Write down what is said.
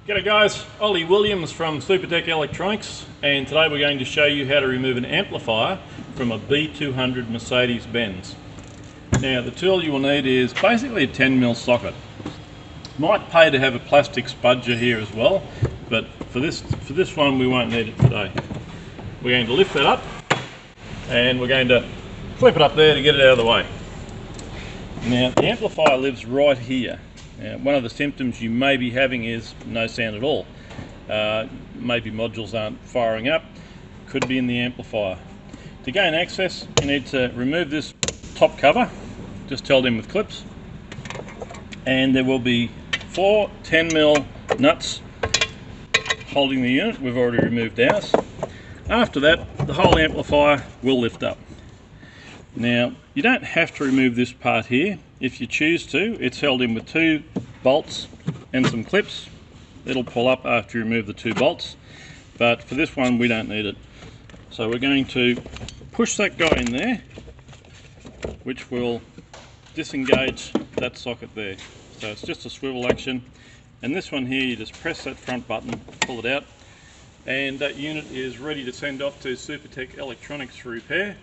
G'day guys, Ollie Williams from Supertech Electronics, and today we're going to show you how to remove an amplifier from a B200 Mercedes Benz. Now the tool you will need is basically a 10mm socket. Might pay to have a plastic spudger here as well, but for this one we won't need it today. We're going to lift that up and we're going to flip it up there to get it out of the way. Now the amplifier lives right here. Now, one of the symptoms you may be having is no sound at all. Maybe modules aren't firing up, could be in the amplifier. To gain access, you need to remove this top cover, just held in with clips, and there will be 4 10mm nuts holding the unit. We've already removed ours. After that, the whole amplifier will lift up. Now, you don't have to remove this part here. If you choose to, it's held in with 2 bolts and some clips. It'll pull up after you remove the 2 bolts, but for this one we don't need it. So we're going to push that guy in there, which will disengage that socket there. So it's just a swivel action, and this one here, you just press that front button, pull it out, and that unit is ready to send off to Supertech Electronics for repair.